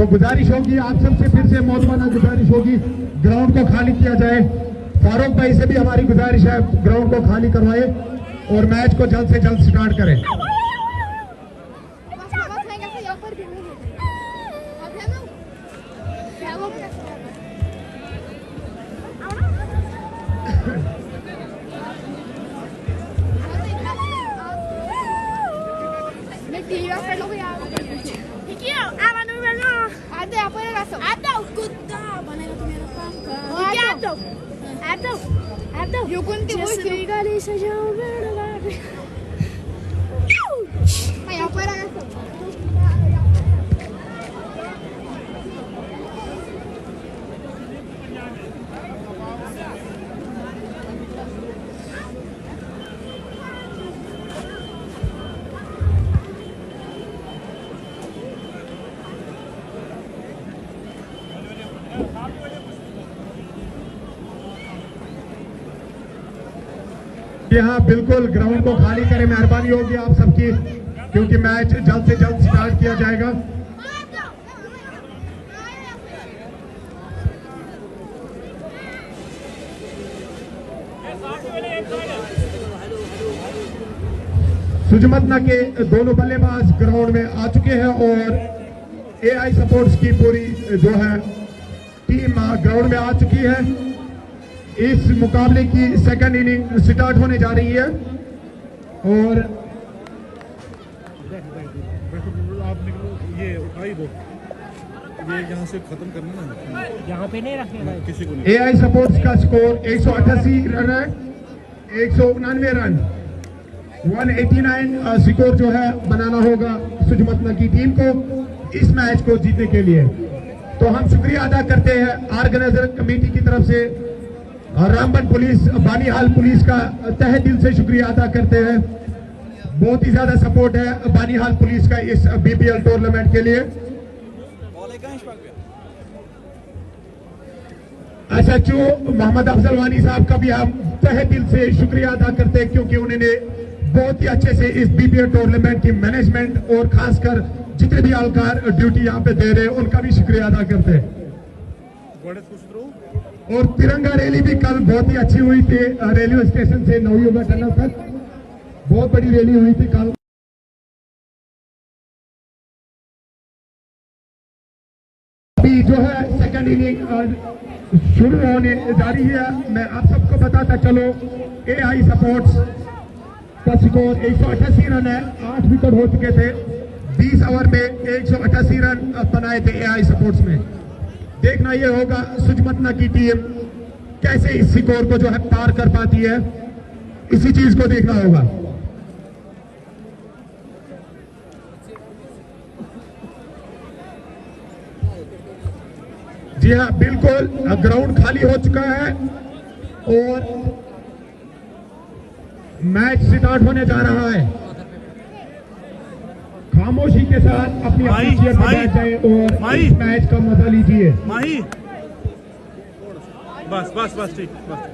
तो गुजारिश होगी आप सबसे, फिर से मौजूदा गुजारिश होगी ग्राउंड को खाली किया जाए। फारूक भाई से भी हमारी गुजारिश है ग्राउंड को खाली करवाए और मैच को जल्द से जल्द स्टार्ट करें। Eu quando eu vou ligar isso já Aí, afuera eso. यहाँ बिल्कुल ग्राउंड को खाली करें, मेहरबानी होगी आप सबकी, क्योंकि मैच जल्द से जल्द स्टार्ट किया जाएगा। सुजमतना के दोनों बल्लेबाज ग्राउंड में आ चुके हैं और एआई सपोर्ट्स की पूरी जो है टीम ग्राउंड में आ चुकी है। इस मुकाबले की सेकंड इनिंग स्टार्ट होने जा रही है और ये उठाई दो, ये यहाँ से खत्म करना ना, यहाँ पे नहीं रखना किसी को नहीं। एआई सपोर्ट्स का स्कोर 188 रन है, 189 रन 189 स्कोर जो है बनाना होगा सुजमतना की टीम को इस मैच को जीतने के लिए। तो हम शुक्रिया अदा करते हैं ऑर्गेनाइजर कमेटी की तरफ से, रामबन पुलिस, बानीहाल पुलिस का तहे दिल से शुक्रिया अदा करते हैं। बहुत ही ज्यादा सपोर्ट है बानीहाल पुलिस का इस बीपीएल टूर्नामेंट के लिए। एसएचओ मोहम्मद अफजल वानी साहब का भी हम तहे दिल से शुक्रिया अदा करते हैं, क्योंकि उन्होंने बहुत ही अच्छे से इस बीपीएल टूर्नामेंट की मैनेजमेंट और खासकर जितने भी अलकार ड्यूटी यहाँ पे दे रहे हैं उनका भी शुक्रिया अदा करते हैं। और तिरंगा रैली भी कल बहुत ही अच्छी हुई थी, रेलवे स्टेशन से नवयुगा टनल तक बहुत बड़ी रैली हुई थी कल। अभी जो है सेकंड इनिंग शुरू होने जा रही है। मैं आप सबको बताता चलो एआई सपोर्ट्स का स्कोर 188 रन है, 8 विकेट हो चुके थे, 20 ओवर में 188 रन बनाए थे एआई सपोर्ट्स में। देखना यह होगा सुजमतना की टीम कैसे इस स्कोर को जो है पार कर पाती है, इसी चीज को देखना होगा। जी हाँ, बिल्कुल ग्राउंड खाली हो चुका है और मैच स्टार्ट होने जा रहा है। खामोशी के साथ अपनी चेयर पर बैठ जाए और इस मैच का मजा लीजिए। माही बस बस बस ठीक बस।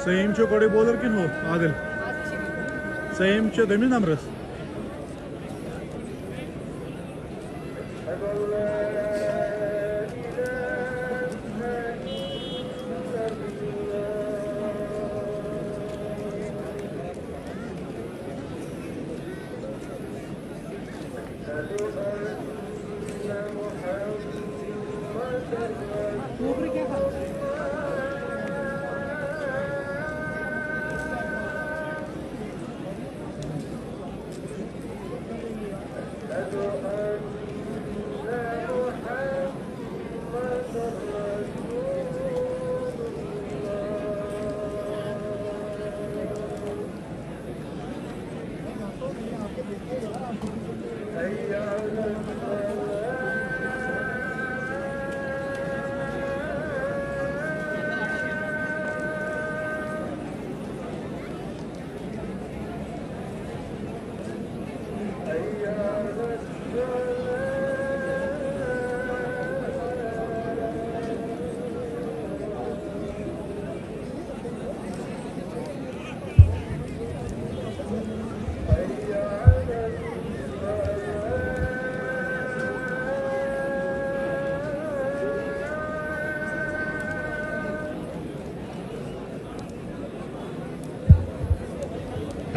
Sayım çok oraya boğulurken o Adil. Sayım çok demin namrız.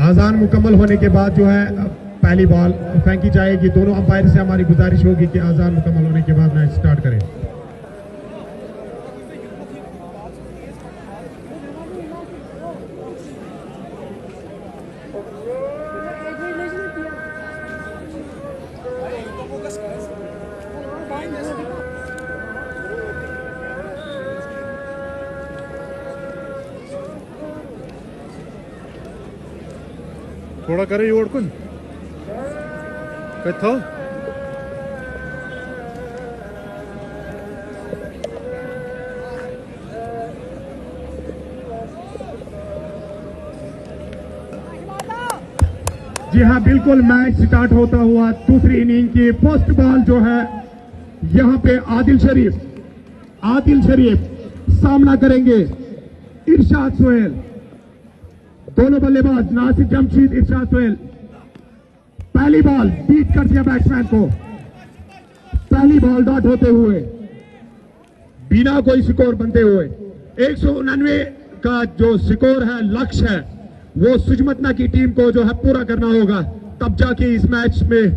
आजान मुकम्मल होने के बाद जो है पहली बॉल फेंकी जाएगी। दोनों अंपायर से हमारी गुजारिश होगी कि आजान मुकम्मल होने के बाद मैच स्टार्ट करें। थोड़ा करे ओढ़कुन कथो जी हाँ, बिल्कुल मैच स्टार्ट होता हुआ दूसरी इनिंग की फर्स्ट बॉल जो है यहाँ पे आदिल शरीफ सामना करेंगे इरशाद सोहेल। दोनों बल्लेबाज नासिर जमशीद, इरशाद सोहेल। पहली बॉल बीट कर दिया बैट्समैन को, पहली बॉल डॉट होते हुए बिना कोई स्कोर बनते हुए 199 का जो स्कोर है, लक्ष्य है, वो सुजमतना की टीम को जो है पूरा करना होगा, तब जाके इस मैच में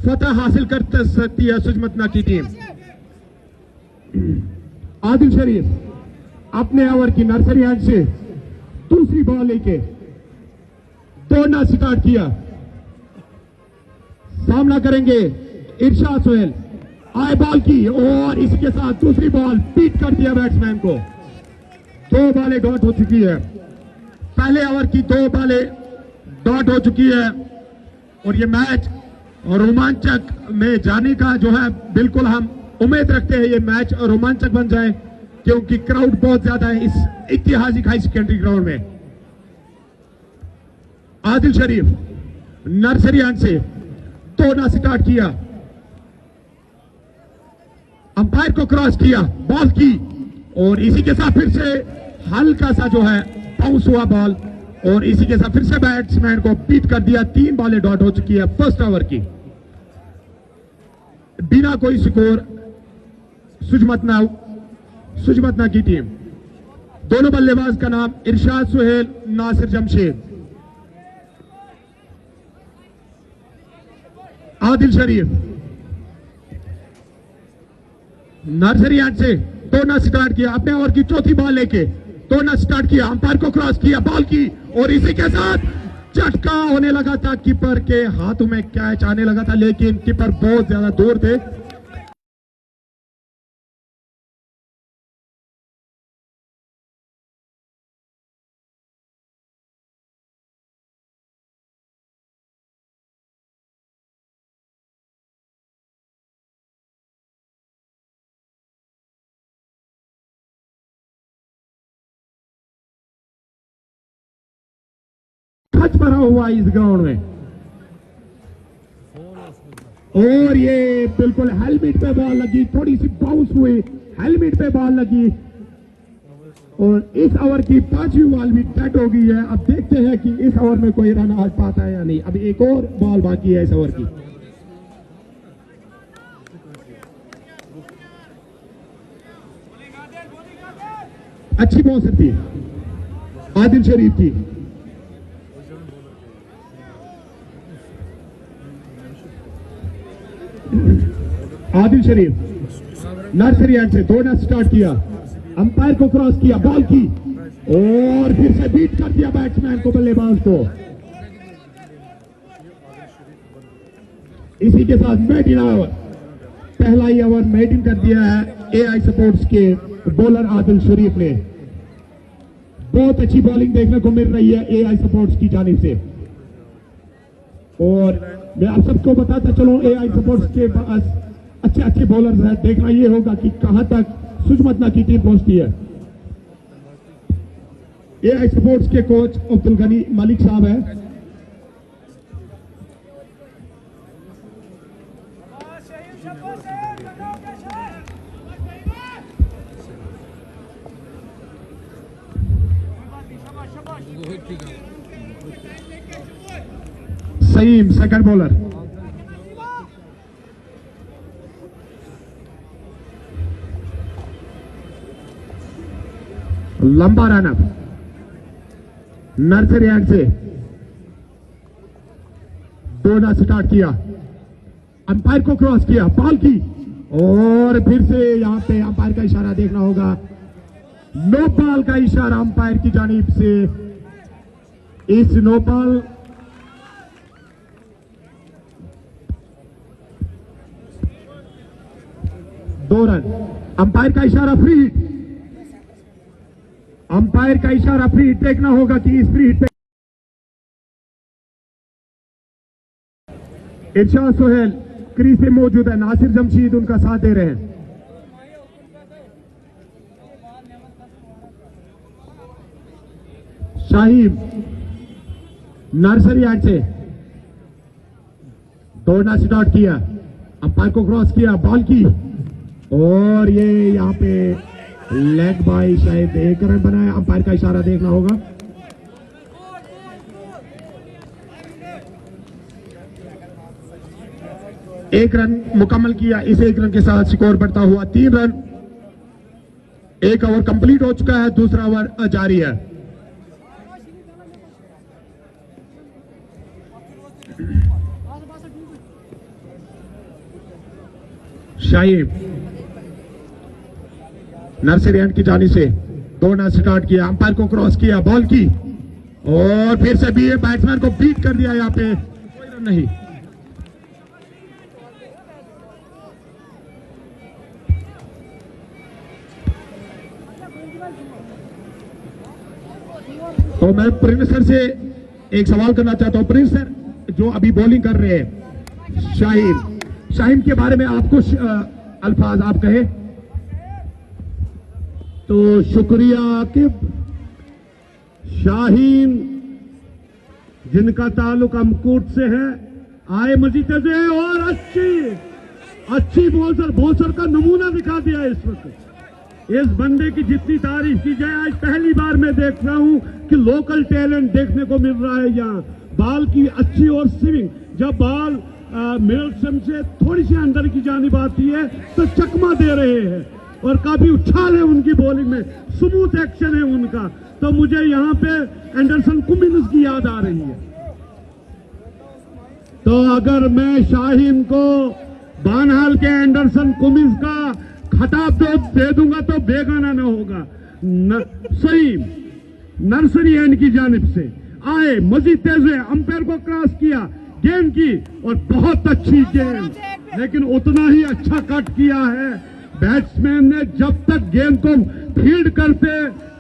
फतह हासिल कर सकती है सुजमतना की टीम। आदिल शरीफ अपने ओवर की नर्सरी एंड से दूसरी बॉल लेके दौड़ना स्टार्ट किया। सामना करेंगे इरशाद सोहेल। आए बॉल की और इसके साथ दूसरी बॉल बीट कर दिया बैट्समैन को। 2 बॉलें डॉट हो चुकी है। पहले ओवर की 2 बॉलें डॉट हो चुकी है और ये मैच रोमांचक में जाने का जो है बिल्कुल हम उम्मीद रखते हैं, ये मैच रोमांचक बन जाए, क्योंकि क्राउड बहुत ज्यादा है इस ऐतिहासिक हाई सेकेंडरी ग्राउंड में। आदिल शरीफ नर्सरी एंड से तोड़ना स्टार्ट किया, अंपायर को क्रॉस किया, बॉल की और इसी के साथ फिर से हल्का सा जो है बाउंस हुआ बॉल और इसी के साथ फिर से बैट्समैन को बीट कर दिया। 3 बॉलें डॉट हो चुकी है फर्स्ट ओवर की, बिना कोई स्कोर सुजमतना की टीम। दोनों बल्लेबाज का नाम इरशाद सोहेल, नासिर जमशेद। आदिल शरीफ नर्सरी एंड से तोड़ना स्टार्ट किया, अपने ओवर की चौथी बॉल लेके तोड़ना स्टार्ट किया, अंपायर को क्रॉस किया, बॉल की और इसी के साथ झटका होने लगा था, कीपर के हाथों में कैच आने लगा था, लेकिन कीपर बहुत ज्यादा दूर थे। खच भरा हुआ इस ग्राउंड में और ये बिल्कुल हेलमेट पे बॉल लगी, थोड़ी सी बाउंस हुई, हेलमेट पे बॉल लगी और इस ओवर की 5वीं बॉल भी डेड हो गई है। अब देखते हैं कि इस ओवर में कोई रन आ पाता है या नहीं। अभी एक और बॉल बाकी है इस ओवर की। अच्छी बॉल थी आदिल शरीफ की। आदिल शरीफ नर्सरी एंड से दौड़ना स्टार्ट किया, अंपायर को क्रॉस किया, बॉल की और फिर से बीट कर दिया बैट्समैन को, बल्लेबाज को। इसी के साथ मेडिन ओवर, पहला ही ओवर मेडिन कर दिया है एआई सपोर्ट्स के बॉलर आदिल शरीफ ने। बहुत अच्छी बॉलिंग देखने को मिल रही है एआई सपोर्ट्स की जानिब से और मैं आप सबको बताता चलूं एआई सपोर्ट्स के पास अच्छे बॉलर्स हैं। देखना ये होगा कि कहां तक सुजमतना की टीम पहुंचती है। एआई सपोर्ट्स के कोच अब्दुल गनी मलिक साहब हैं। Saim second bowler. लंबा रन अप नर्सरी एंड से दौड़ना स्टार्ट किया, अंपायर को क्रॉस किया, बॉल की, और फिर से यहां पे अंपायर का इशारा देखना होगा, नो बॉल का इशारा अंपायर की जानिब से। इस नो बॉल 2 रन, अंपायर का इशारा फ्री हिट, अंपायर का इशारा फ्री हिट देखना होगा कि इस फ्री हिट पे इरशाद सोहेल क्रीज पे मौजूद है, नासिर जमशीद उनका साथ दे रहे हैं। शाहीन नर्सरी एंड से दौड़ना स्टार्ट किया, अंपायर को क्रॉस किया, बॉल की, और ये यहां पे लेग बाय, शायद 1 रन बनाया, अंपायर का इशारा देखना होगा। एक रन मुकम्मल किया, इस 1 रन के साथ स्कोर बढ़ता हुआ 3 रन। 1 ओवर कंप्लीट हो चुका है, दूसरा ओवर जारी है। शाहीन नर्सरी एंड की जानी से दौड़ना स्टार्ट किया, अंपायर को क्रॉस किया, बॉल की, और फिर से भी बैट्समैन को बीट कर दिया, यहां पे कोई रन नहीं। तो मैं प्रिंस सर से एक सवाल करना चाहता हूं। प्रिंस सर, जो अभी बॉलिंग कर रहे हैं शाहीन के बारे में आप कुछ अल्फाज आप कहे तो। शुक्रिया आकिब। शाहीन जिनका ताल्लुक अमकूट से है, आए मजीद से, और अच्छी बॉलर का नमूना दिखा दिया इस वक्त। इस बंदे की जितनी तारीफ की जाए, आज पहली बार मैं देख रहा हूं कि लोकल टैलेंट देखने को मिल रहा है यहाँ। बॉल की अच्छी और स्विंग, जब बॉल मिडल स्टंप से थोड़ी सी अंदर की जानिब आती है तो चकमा दे रहे हैं, और काफी उछाल है उनकी बॉलिंग में, स्मूथ एक्शन है उनका। तो मुझे यहाँ पे एंडरसन कुमिन्स की याद आ रही है। तो अगर मैं शाहीन को बानहाल के एंडरसन कुमिन्स का खिताब दे दूंगा तो बेगाना न होगा। सही नर्सरी एंड की जानिब से आए, मजीद तेज हुए, अंपायर को क्रॉस किया, गेंद की, और बहुत अच्छी गेंद, लेकिन उतना ही अच्छा कट किया है बैट्समैन ने। जब तक गेंद को फील्ड करते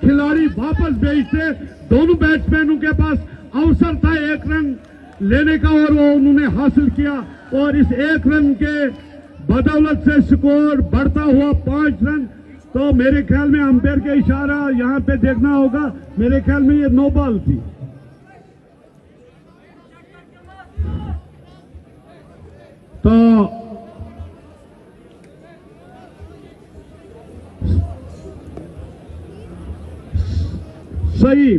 खिलाड़ी वापस भेजते, दोनों बैट्समैनों के पास अवसर था 1 रन लेने का, और वो उन्होंने हासिल किया, और इस 1 रन के बदौलत से स्कोर बढ़ता हुआ 5 रन। तो मेरे ख्याल में अंपायर के इशारा यहां पे देखना होगा, मेरे ख्याल में ये नो बॉल थी। तो सही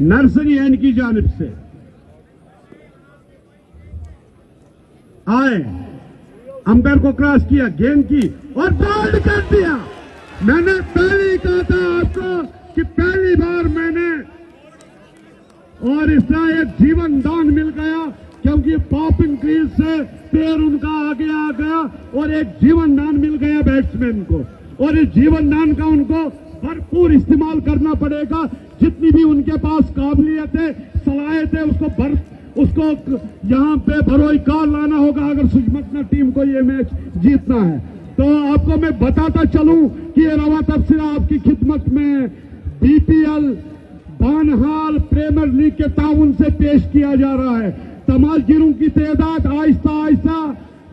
नर्सरी एंड की जानिब से आए, अंपायर को क्रॉस किया, गेंद की, और बॉल्ड कर दिया। मैंने पहले ही कहा था आपको कि पहली बार मैंने, और इसका एक जीवन दान मिल गया, क्योंकि पॉपिंग क्रीज से पैर उनका आगे आ गया, और एक जीवन दान मिल गया बैट्समैन को, और इस जीवन दान का उनको भरपूर इस्तेमाल करना पड़ेगा। जितनी भी उनके पास काबिलियत है, सलाहियत है, उसको यहाँ पे भरोई कार लाना होगा अगर सुजमतना टीम को ये मैच जीतना है। तो आपको मैं बताता चलूं कि ये रवा तफसीला आपकी खिदमत में बीपीएल बानहाल प्रीमियर लीग के ताउन से पेश किया जा रहा है। तमाशगीरों की तादाद आहिस्ता आहिस्ता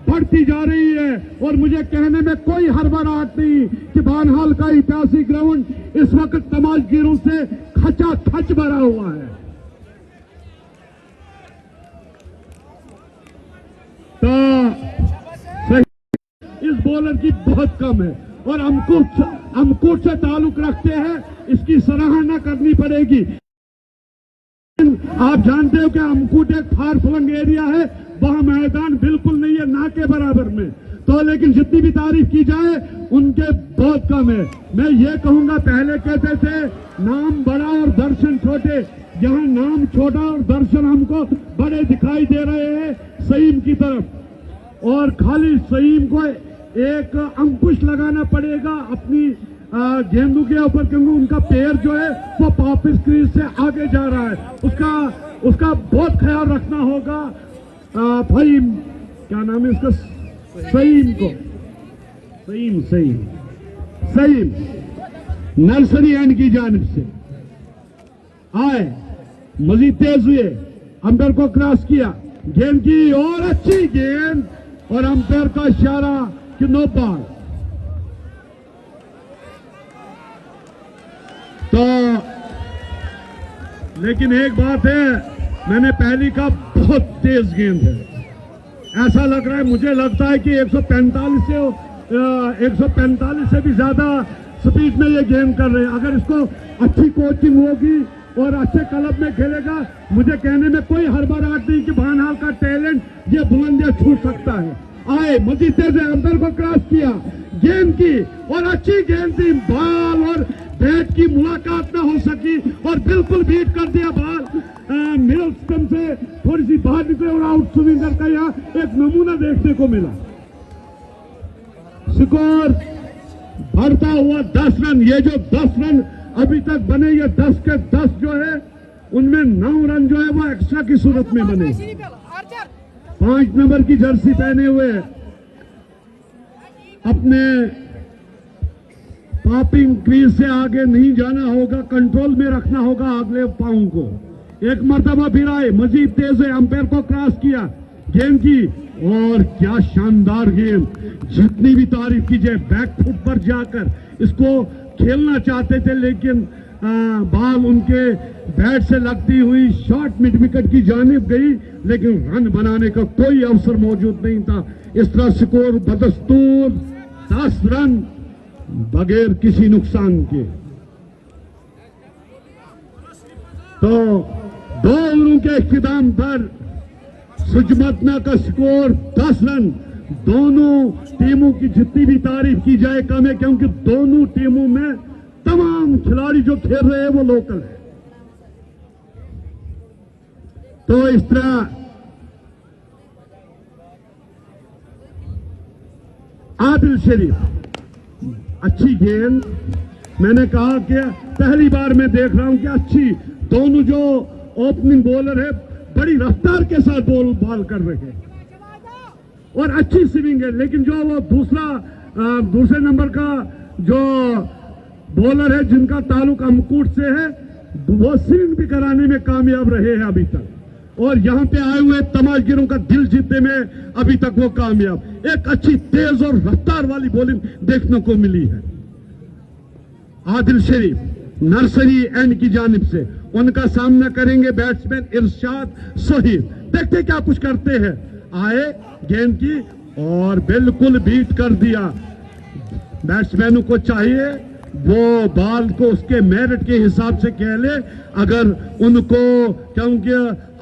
बढ़ती जा रही है, और मुझे कहने में कोई हड़बड़ाहट नहीं कि बानहाल का ऐतिहासिक ग्राउंड इस वक्त तमाशगीरों से खचाखच भरा हुआ है। तो इस बॉलर की बहुत कम है, और अमकूट से ताल्लुक रखते हैं, इसकी सराहना करनी पड़ेगी। आप जानते हो कि अमकूट एक फार फ्लंग एरिया है, वहां मैदान बिल्कुल नहीं है, ना के बराबर में। तो लेकिन जितनी भी तारीफ की जाए उनके बहुत कम है। मैं ये कहूंगा, पहले कहते थे नाम बड़ा और दर्शन छोटे, यहाँ नाम छोटा और दर्शन हमको बड़े दिखाई दे रहे हैं सईम की तरफ, और खाली सईम को एक अंकुश लगाना पड़ेगा अपनी गेंदों के ऊपर, क्योंकि उनका पैर जो है वो वापस क्रीज से आगे जा रहा है। उसका बहुत ख्याल रखना होगा। फहीम, क्या नाम है इसका, सईम को, सईम नर्सरी एंड की जानिब से आए, मजीद तेज हुए, अंपायर को क्रॉस किया, गेंद की और अच्छी गेंद, और अंपायर का इशारा कि नो बॉल। तो लेकिन एक बात है, मैंने पहली कहा बहुत तेज गेंद है, ऐसा लग रहा है, मुझे लगता है कि 145 से भी ज्यादा स्पीड में ये गेंद कर रहे हैं। अगर इसको अच्छी कोचिंग होगी और अच्छे क्लब में खेलेगा, मुझे कहने में कोई हड़बड़ाहट नहीं कि भानहाल का टैलेंट ये बुलंदियां छू सकता है। आए, मजीद तेज अंपायर को क्रॉस किया, गेंद की और अच्छी गेंद थी, बॉल और बैट की मुलाकात ना हो सकी और बिल्कुल बीट कर दिया बॉल, मिडल स्टंप से थोड़ी सी बाहर निकले और आउट स्विंगर का यहाँ एक नमूना देखने को मिला। स्कोर बढ़ता हुआ 10 रन। ये जो 10 रन अभी तक बने, ये 10 के 10 जो है उनमें 9 रन जो है वो एक्स्ट्रा की सूरत में बने। 5 नंबर की जर्सी पहने हुए अपने पॉपिंग क्रीज से आगे नहीं जाना होगा, कंट्रोल में रखना होगा अगले पांव को। एक मर्तबा फिर आए, मजीद तेज है, अंपायर को क्रॉस किया, गेंद की और क्या शानदार गेंद, जितनी भी तारीफ कीजिए, बैक फुट पर जाकर इसको खेलना चाहते थे, लेकिन बॉल उनके बैट से लगती हुई शॉर्ट मिड विकेट की जानिब गई, लेकिन रन बनाने का कोई अवसर मौजूद नहीं था। इस तरह स्कोर बदस्तूर 10 रन बगैर किसी नुकसान के। तो 2 ओवरों के इख्तिताम पर सुजमतना का स्कोर 10 रन। दोनों टीमों की जितनी भी तारीफ की जाए कम है, क्योंकि दोनों टीमों में तमाम खिलाड़ी जो खेल रहे हैं वो लोकल है। तो इस तरह आदिल शरीफ अच्छी गेंद, मैंने कहा कि पहली बार मैं देख रहा हूं कि अच्छी, दोनों जो ओपनिंग बॉलर है बड़ी रफ्तार के साथ बॉल कर रहे हैं और अच्छी स्विंग है, लेकिन जो वो दूसरे नंबर का जो बॉलर है जिनका ताल्लुक अमकूट से है, वो स्विंग भी कराने में कामयाब रहे हैं अभी तक, और यहां पे आए हुए तमाशगिरों का दिल जीतने में अभी तक वो कामयाब। एक अच्छी तेज और रफ्तार वाली बॉलिंग देखने को मिली है। आदिल शरीफ नर्सरी एंड की जानिब से, उनका सामना करेंगे बैट्समैन इरशाद सोहेल। देखते क्या कुछ करते हैं। आए, गेंद की और बिल्कुल बीट कर दिया। बैट्समैनों को चाहिए वो बॉल को उसके मेरिट के हिसाब से खेले, अगर उनको, क्योंकि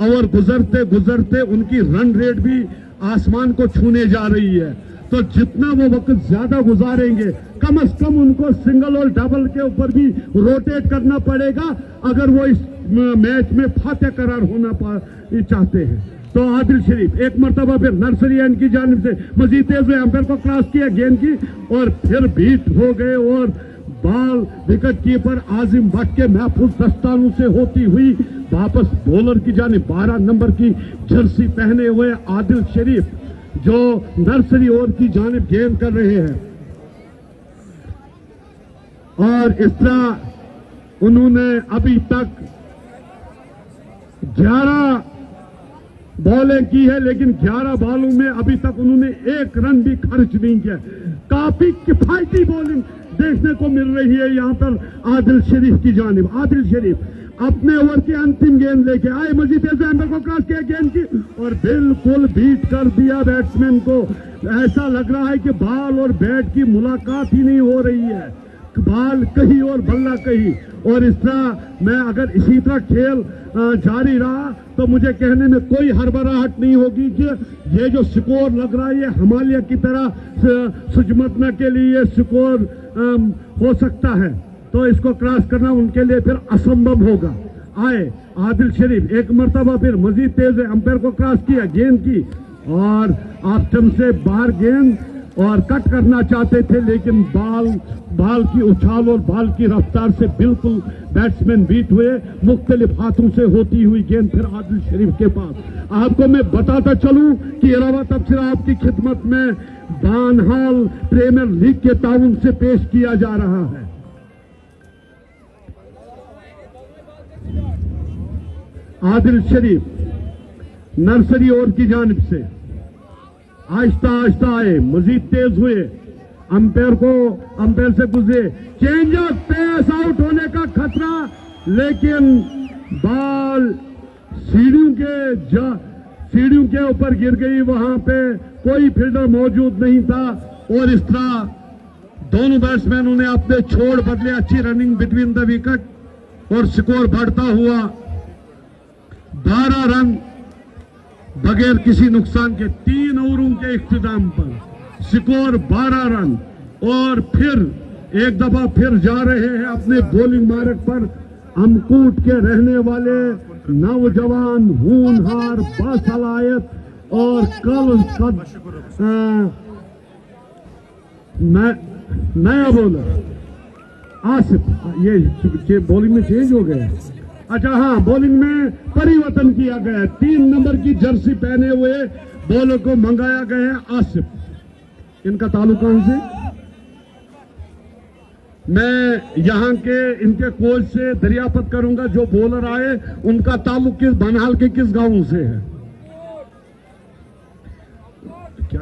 ओवर गुजरते गुजरते उनकी रन रेट भी आसमान को छूने जा रही है, तो जितना वो वक्त ज्यादा गुजारेंगे, कम से कम उनको सिंगल और डबल के ऊपर भी रोटेट करना पड़ेगा अगर वो इस मैच में फातेह करार होना चाहते हैं। तो आदिल शरीफ एक मरतबा फिर नर्सरी एंड की जानिब से मजीद तेज हुए, अंपायर को क्रॉस किया गेंद की और फिर बीट हो गए और बॉल विकेट कीपर आजिम भट्ट के महफूज दस्तानों से होती हुई वापस बॉलर की जानिब 12 नंबर की जर्सी पहने हुए आदिल शरीफ जो नर्सरी ओवर की जानिब गेंद कर रहे हैं। और इस तरह उन्होंने अभी तक 11 बॉलें की है, लेकिन 11 बॉलों में अभी तक उन्होंने 1 रन भी खर्च नहीं किया। काफी किफायती बॉलिंग देखने को मिल रही है यहां पर आदिल शरीफ की जानिब। आदिल शरीफ अपने ओवर की अंतिम गेंद लेके आए, मजीद अंपायर को क्रॉस किया गेंद की और बिल्कुल बीट कर दिया बैट्समैन को। ऐसा लग रहा है कि बॉल और बैट की मुलाकात ही नहीं हो रही है, बॉल कहीं और बल्ला कहीं। और इस तरह मैं अगर इसी तरह खेल जारी रहा तो मुझे कहने में कोई हड़बड़ाहट नहीं होगी कि ये जो स्कोर लग रहा है ये हिमालय की तरह सुजमतना के लिए स्कोर हो सकता है, तो इसको क्रॉस करना उनके लिए फिर असंभव होगा। आए आदिल शरीफ, एक मरतबा फिर मजीद तेज अंपायर को क्रॉस किया, गेंद की और ऑफ स्टंप से बाहर गेंद और कट करना चाहते थे, लेकिन बाल की उछाल और बाल की रफ्तार से बिल्कुल बैट्समैन बीट हुए। मुख्तलिफ हाथों से होती हुई गेंद फिर आदिल शरीफ के पास। आपको मैं बताता चलूं कि ये रवा तबसरा आपकी खिदमत में बानहाल प्रीमियर लीग के ताउन से पेश किया जा रहा है। आदिल शरीफ नर्सरी ओवर की जानिब से आहिस्ता आहिस्ता आए, मजीद तेज हुए, अंपायर से गुजरे, चेंज ऑफ पेस, आउट होने का खतरा, लेकिन बॉल सीढ़ियों के ऊपर गिर गई। वहां पे कोई फील्डर मौजूद नहीं था और इस तरह दोनों बैट्समैनों ने अपने छोड़ बदले। अच्छी रनिंग बिटवीन द विकेट और स्कोर बढ़ता हुआ 12 रन बगैर किसी नुकसान के 3 ओवरों के इख्तिताम पर स्कोर 12 रन। और फिर एक दफा फिर जा रहे हैं अपने बॉलिंग मार्ग पर अमकूट के रहने वाले नौजवान होनहार बासलायत और कल नया बॉलर आसिफ। ये बॉलिंग में चेंज हो गया। अच्छा हाँ, बॉलिंग में परिवर्तन किया गया है। 3 नंबर की जर्सी पहने हुए बॉलर को मंगाया गया है आसिफ। इनका ताल्लुक कहां से? मैं यहां के इनके कोच से दरियाफत करूंगा जो बॉलर आए उनका ताल्लुक किस बनहाल के किस गांव से है। क्या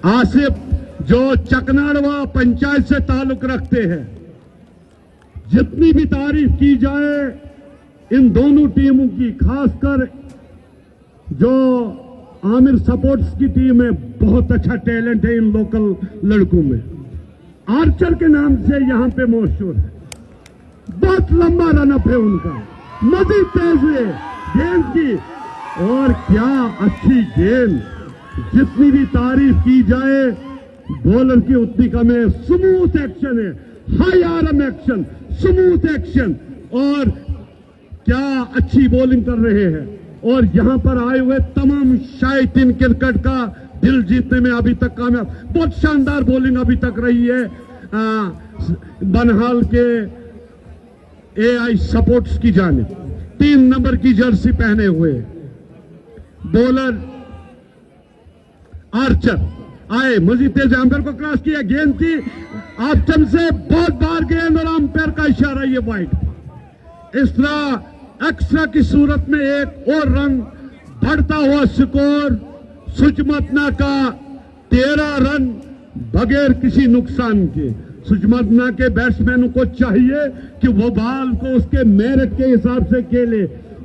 आसिफ जो चकनाड़वा पंचायत से ताल्लुक रखते हैं। जितनी भी तारीफ की जाए इन दोनों टीमों की, खासकर जो आमिर सपोर्ट्स की टीम है, बहुत अच्छा टैलेंट है इन लोकल लड़कों में। आर्चर के नाम से यहां पे मशहूर है। बहुत लंबा रनअप है उनका, मजीद तेज हुए गेंद की और क्या अच्छी गेंद। जितनी भी तारीफ की जाए बॉलर की उतनी कम है। स्मूथ एक्शन है, high arm action, smooth action और क्या अच्छी बॉलिंग कर रहे हैं। और यहां पर आए हुए तमाम शायकीन क्रिकेट का दिल जीतने में अभी तक कामयाब। बहुत शानदार बॉलिंग अभी तक रही है बनहाल के एआई सपोर्ट्स की जानिब। 3 नंबर की जर्सी पहने हुए बॉलर आर्चर आए, मजीद तेज अंपायर को क्रॉस किया, गेंद की ऑप्शन से बहुत बार गेंद और अंपायर का इशारा, ये वाइड। इस तरह एक्स्ट्रा की सूरत में एक और रन बढ़ता हुआ स्कोर सुचमतना का 13 रन बगैर किसी नुकसान के। सुचमतना के बैट्समैनों को चाहिए कि वो बॉल को उसके मेरिट के हिसाब से खेले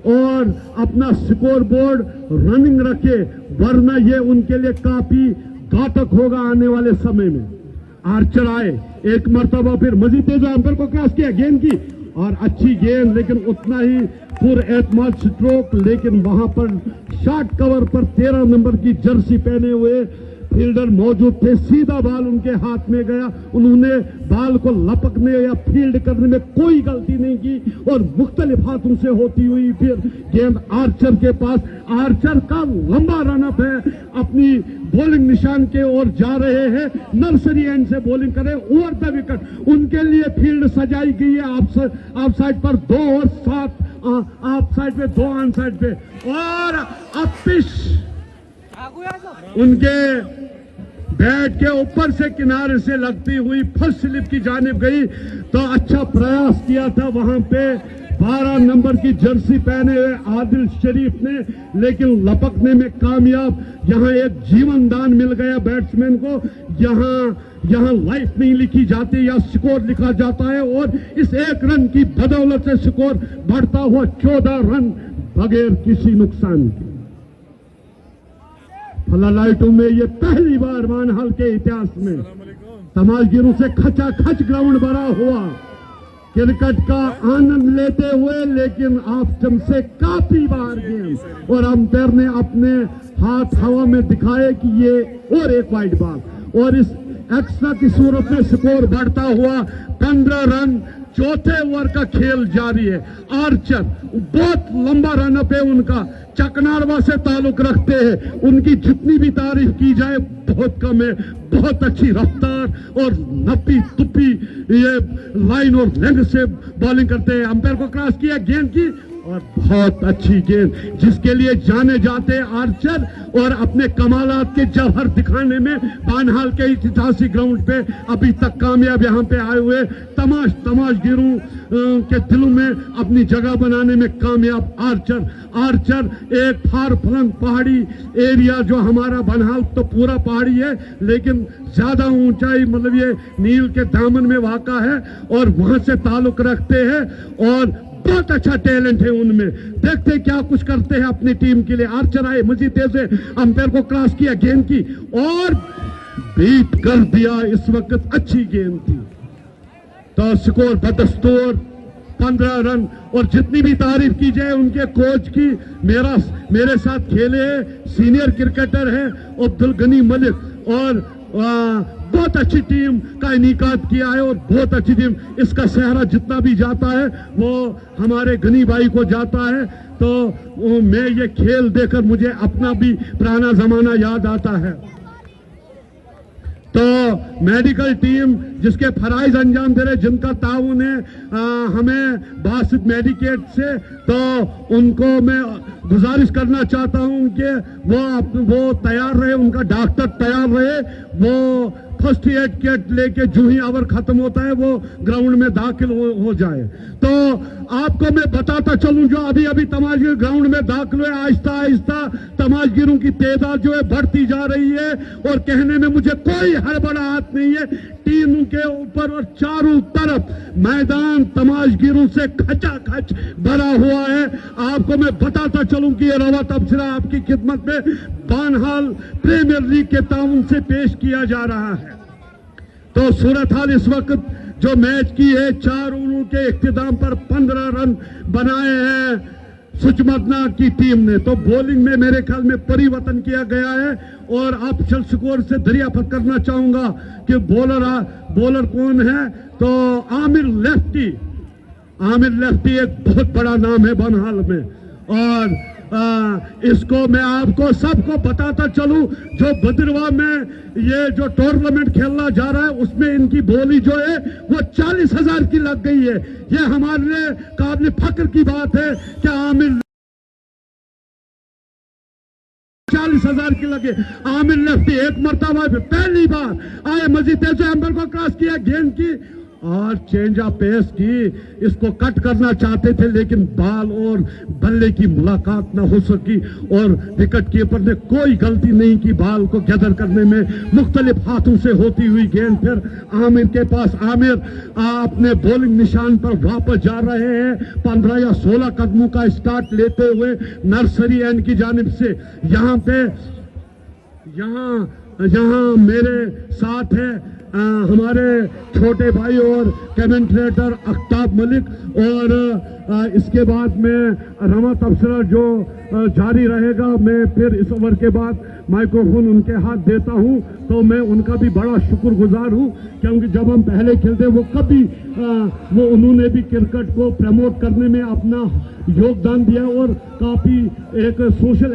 और अपना स्कोर बोर्ड रनिंग रखे, वरना ये उनके लिए काफी घातक होगा आने वाले समय में। आर्चर आए, एक मर्तबा फिर मजीद तेज अंपायर को क्रॉस किया, गेंद की और अच्छी गेंद, लेकिन उतना ही पुरएतमाद स्ट्रोक। लेकिन वहां पर शॉर्ट कवर पर 13 नंबर की जर्सी पहने हुए फील्डर मौजूद थे, सीधा बॉल उनके हाथ में गया। उन्होंने बॉल को लपकने या फील्ड करने में कोई गलती नहीं की और मुख्तलिफ हाथों से होती हुई फिर गेंद आर्चर के पास। आर्चर का लंबा रनअप है, अपनी बॉलिंग निशान के ओर जा रहे हैं, नर्सरी एंड से बॉलिंग करें ओवर द विकेट। उनके लिए फील्ड सजाई गई है ऑफ साइड पर 2 और 7 ऑफ साइड पे, 2 ऑन साइड पे। और अब पिच उनके बैट के ऊपर से किनारे से लगती हुई फर्स्ट स्लिप की जानिब गई, तो अच्छा प्रयास किया था वहां पे 12 नंबर की जर्सी पहने हुए आदिल शरीफ ने, लेकिन लपकने में कामयाब। यहां एक जीवन दान मिल गया बैट्समैन को। यहां लाइफ नहीं लिखी जाती या स्कोर लिखा जाता है और इस 1 रन की बदौलत से स्कोर बढ़ता हुआ 14 रन बगैर किसी नुकसान के। फलालाइटों में ये पहली बार बनहाल के इतिहास में तमाशगिरों से खचाखच ग्राउंड भरा हुआ, क्रिकेट का आनंद लेते हुए, लेकिन ऑफ स्टंप से काफी बाहर गेंद और अंपायर ने अपने हाथ हवा में दिखाए कि ये और एक वाइड बॉल। और इस एक्स्ट्रा की सूरत में स्कोर बढ़ता हुआ 15 रन। चौथे ओवर का खेल जारी है। आर्चर बहुत लंबा रन अप है उनका, चकनारवा से ताल्लुक रखते हैं। उनकी जितनी भी तारीफ की जाए बहुत कम है। बहुत अच्छी रफ्तार और नपी तुपी ये लाइन और लेंथ से बॉलिंग करते हैं। अंपायर को क्रॉस किया गेंद की और बहुत अच्छी गेंद, जिसके लिए जाने जाते हैं आर्चर और अपने कमालात के जौहर दिखाने में बानहाल के ऐतिहासिक ग्राउंड पे अभी तक कामयाब यहाँ पे आए हुए तमाशगिरों के दिलों में अपनी जगह बनाने में कामयाब आर्चर एक फार फलंग पहाड़ी एरिया जो हमारा बानहाल तो पूरा पहाड़ी है, लेकिन ज्यादा ऊंचाई मतलब ये नील के दामन में वाक़ा है और वहां से ताल्लुक रखते हैं और बहुत अच्छा टैलेंट है उनमें। देखते क्या कुछ करते हैं अपनी टीम के लिए। आर्चर आए मजीद तेज से, अंपायर को क्रॉस किया गेंद की और बीट कर दिया। इस वक्त अच्छी गेंद थी तो स्कोर बदस्तूर 15 रन। और जितनी भी तारीफ की जाए उनके कोच की, मेरे साथ खेले सीनियर क्रिकेटर है अब्दुल गनी मलिक और बहुत अच्छी टीम का इनिकाद किया है और बहुत अच्छी टीम। इसका सहरा जितना भी जाता है वो हमारे गनी भाई को जाता है। तो मैं ये खेल देखकर मुझे अपना भी पुराना जमाना याद आता है। तो मेडिकल टीम जिसके फराइज अंजाम दे रहे, जिनका ताउन है हमें बासित मेडिकेट से, तो उनको मैं गुजारिश करना चाहता हूं कि वो तैयार रहे, उनका डॉक्टर तैयार रहे, वो फर्स्ट एड किट लेके जो ही आवर खत्म होता है वो ग्राउंड में दाखिल हो जाए। तो आपको मैं बताता चलूं, जो अभी अभी तमाशगिर ग्राउंड में दाखिल हुए, आहिस्ता आहिस्ता तमाशगिरों की तादाद जो है बढ़ती जा रही है और कहने में मुझे कोई हड़बड़ाहट नहीं है। टीम के ऊपर और चारों तरफ मैदान तमाशगिरों से खचाखच भरा हुआ है। आपको मैं बताता चलूं कि ये रवा तबसरा आपकी खिदमत में बानहाल प्रीमियर लीग के ताउन से पेश किया जा रहा है। तो सूरत हाल इस वक्त जो मैच की है, 4 ओवरों के इख्तिताम पर 15 रन बनाए हैं सुचमदना की टीम ने। तो बॉलिंग में मेरे ख्याल में परिवर्तन किया गया है और आप चल स्कोर से दरियाफत करना चाहूंगा कि बॉलर कौन है। तो आमिर लेफ्टी एक बहुत बड़ा नाम है बानहाल में और इसको मैं आपको सबको बताता चलूं, जो बद्रवा में ये जो टूर्नामेंट खेलना जा रहा है उसमें इनकी बोली जो है वो 40,000 की लग गई है। ये हमारे लिए काबिल फख्र की बात है कि आमिर 40,000 की लगे। आमिर लेफ्टी एक मरतबा पहली बार आए, मजीद तेज अंपायर को क्रॉस किया गेंद की और चेंज ऑफ पेस की, इसको कट करना चाहते थे लेकिन बाल और बल्ले की मुलाकात न हो सकी और विकेट कीपर ने कोई गलती नहीं की बाल को गैदर करने में। मुख्तलिफ हाथों से होती हुई गेंद फिर आमिर के पास। आमिर अपने बॉलिंग निशान पर वापस जा रहे हैं 15 या 16 कदमों का स्टार्ट लेते हुए नर्सरी एंड की जानिब से। यहाँ मेरे साथ है हमारे छोटे भाई और कमेंटेटर अख्ताब मलिक और इसके बाद में रमा तबसरा जो जारी रहेगा। मैं फिर इस ओवर के बाद माइक्रोफोन उनके हाथ देता हूं, तो मैं उनका भी बड़ा शुक्रगुजार हूं क्योंकि जब हम पहले खेलते वो कभी वो उन्होंने भी क्रिकेट को प्रमोट करने में अपना योगदान दिया और काफी एक सोशल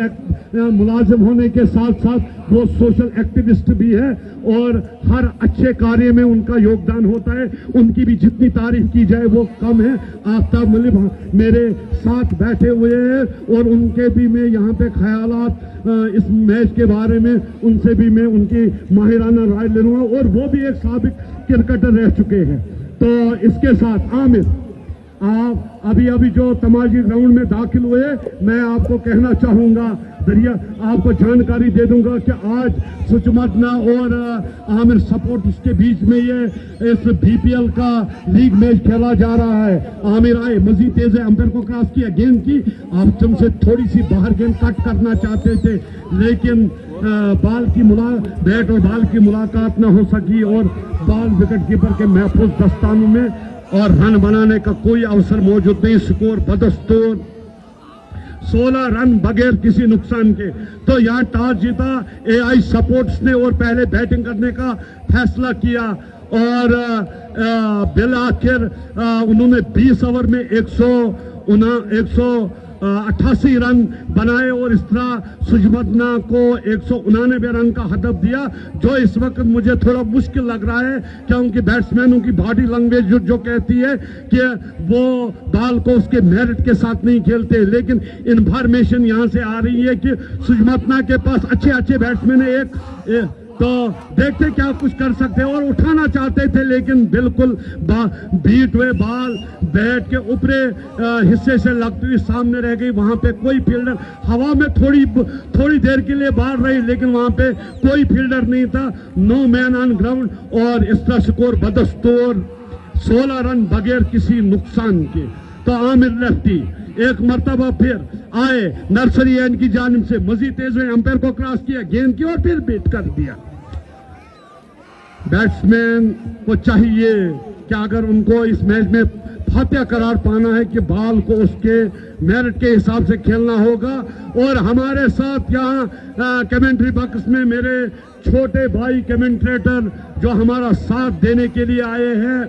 मुलाजिम होने के साथ साथ वो सोशल एक्टिविस्ट भी है और हर अच्छे कार्य में उनका योगदान होता है। उनकी भी जितनी तारीफ की जाए वो कम है। आफ्ताब मलिक मेरे साथ बैठे हुए हैं और उनके भी मैं यहाँ पे ख्यालात इस मैच के बारे में उनसे भी मैं उनकी माहिराना राय ले लूँगा और वो भी एक साबिक क्रिकेटर रह चुके हैं। तो इसके साथ आमिर आप अभी जो तमाशी ग्राउंड में दाखिल हुए, मैं आपको कहना चाहूंगा आपको जानकारी दे दूंगा कि आज सुचमदना और आमिर सपोर्ट्स के बीच में ये इस बीपीएल का लीग मैच खेला जा रहा है। आमिर आए मजीद तेज है, अंपायर को क्रॉस किया गेंद की, आप तुमसे थोड़ी सी बाहर गेंद कट करना चाहते थे लेकिन बैट और बाल की मुलाकात न हो सकी और बाल विकेट कीपर के महफूज दस्तानों में और रन बनाने का कोई अवसर मौजूद नहीं। स्कोर बदस्तूर 16 रन बगैर किसी नुकसान के। तो यहाँ टॉस जीता एआई सपोर्ट्स ने और पहले बैटिंग करने का फैसला किया और बिल आखिर उन्होंने 20 ओवर में 188 रन बनाए और इस तरह सुजमतना को 189 रन का हदफ दिया, जो इस वक्त मुझे थोड़ा मुश्किल लग रहा है क्योंकि बैट्समैनों की बॉडी लैंग्वेज जो कहती है कि वो बॉल को उसके मेरिट के साथ नहीं खेलते। लेकिन इंफॉर्मेशन यहां से आ रही है कि सुजमतना के पास अच्छे बैट्समैन है तो देखते क्या कुछ कर सकते हैं और उठाना चाहते थे लेकिन बिल्कुल बीट हुए बॉल बैट के ऊपरी हिस्से से लगती हुई सामने रह गई। वहां पे कोई फील्डर हवा में थोड़ी देर के लिए बाहर रही लेकिन वहां पे कोई फील्डर नहीं था। नो मैन ऑन ग्राउंड और इसका स्कोर बदस्तूर 16 रन बगैर किसी नुकसान के। तो आमिर लेफ्टी एक मर्तबा फिर आए नर्सरी एंड की जानिब से, मजीद तेज हुए, अंपायर को क्रॉस किया, गेंद की और फिर बीट कर दिया। बैट्समैन को चाहिए कि अगर उनको इस मैच में फतेह करार पाना है कि बॉल को उसके मेरिट के हिसाब से खेलना होगा। और हमारे साथ यहाँ कमेंट्री बॉक्स में मेरे छोटे भाई कमेंट्रेटर जो हमारा साथ देने के लिए आए हैं,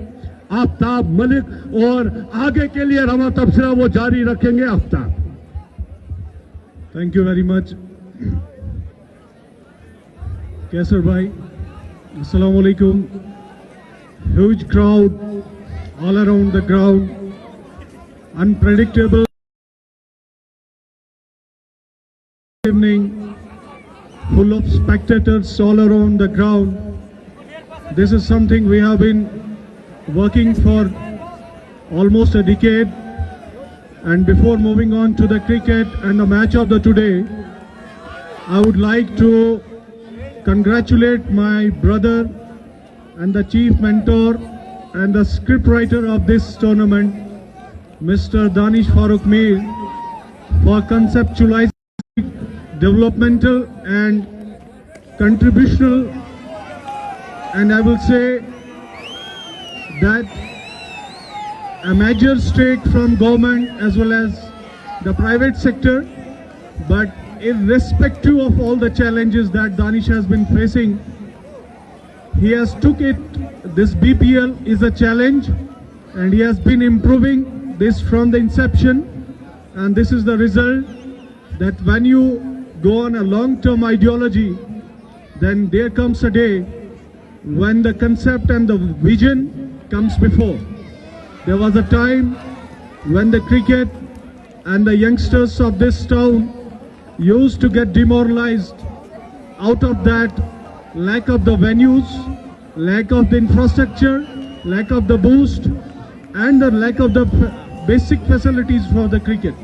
आफ्ताब मलिक, और आगे के लिए रवा तबसरा वो जारी रखेंगे। Aftab, thank you very much Qaiser भाई। अस्सलाम वालेकुम। Huge crowd all around the ground, unpredictable evening, full of spectators all around the ground. This is something we have been working for almost a decade. And before moving on to the cricket and the match of the today, I would like to congratulate my brother and the chief mentor and the scriptwriter of this tournament, Mr. Danish Farooq Mir, for conceptualizing developmental and contributional, and I will say that a major stake from government as well as the private sector. But irrespective of all the challenges that Danish has been facing, he has took it. This BPL is a challenge and he has been improving this from the inception, and this is the result that when you go on a long-term ideology, then there comes a day when the concept and the vision comes before. There was a time when the cricket and the youngsters of this town used to get demoralized out of that lack of the venues, lack of the infrastructure, lack of the boost, and the lack of the basic facilities for the cricket.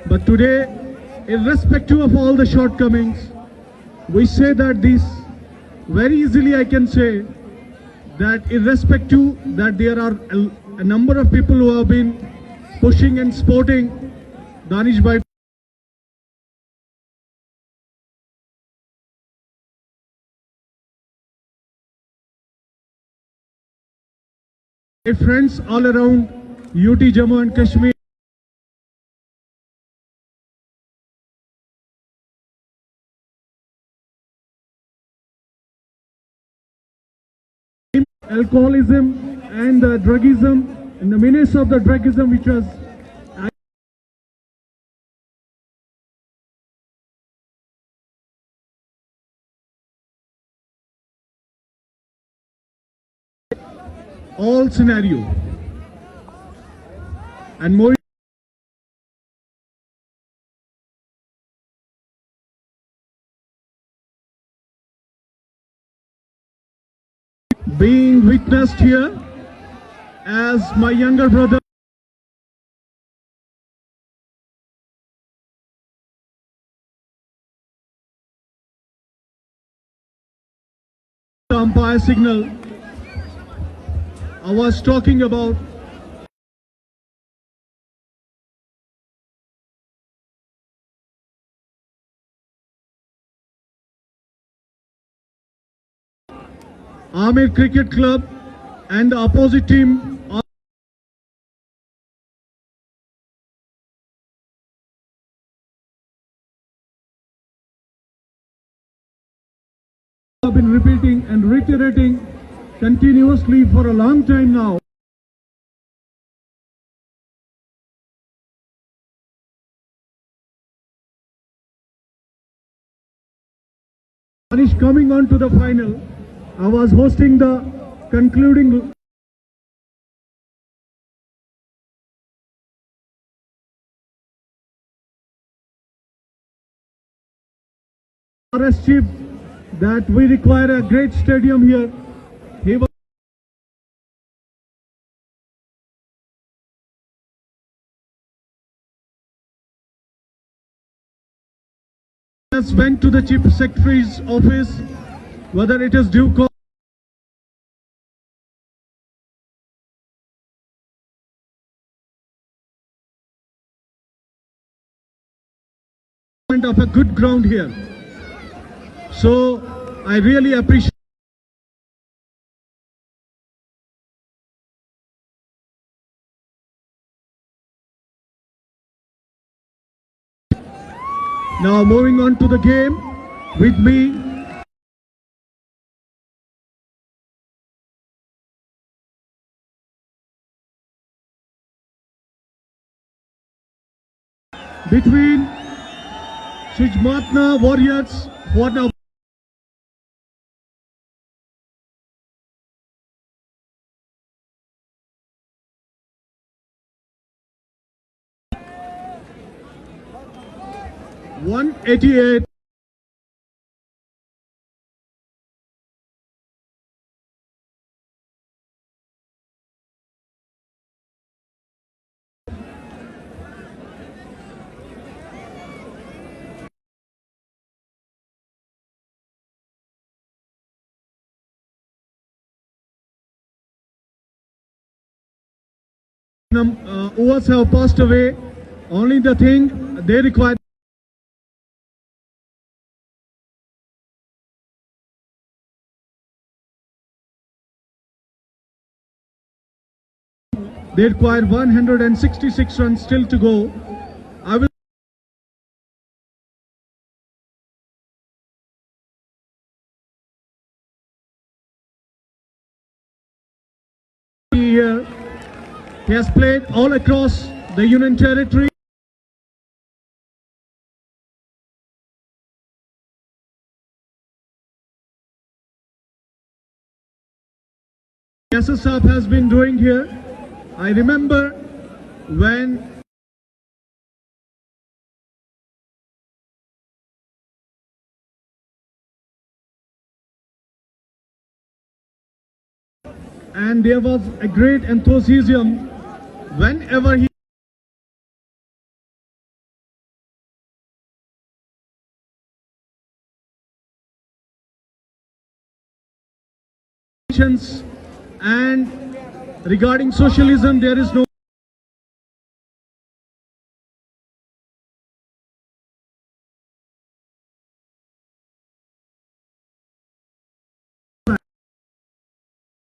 But today, irrespective of all the shortcomings, we say that this very easily I can say that irrespective that there are a number of people who have been pushing and supporting Danish Bhai friends all around UT Jammu and Kashmir. Alcoholism and the drugism, and the menace of the drugism which was all scenario, and more being witnessed here as my younger brother umpire signal. I was talking about Amir Cricket Club and the opposite team repeating and reiterating continuously for a long time now. Danish coming on to the final. I was hosting the concluding RS chief that we require a great stadium here. He was just went to the chief secretary's office, whether it is due course. Of a good ground here. So I really appreciate. Now moving on to the game with me. Between Shijmatna Warriors who are now (188). Overs have passed away. Only the thing they require. They require 166 runs still to go. I will here. He has played all across the Union Territory. SSF has been doing here. I remember when and there was a great enthusiasm whenever he and regarding socialism there is no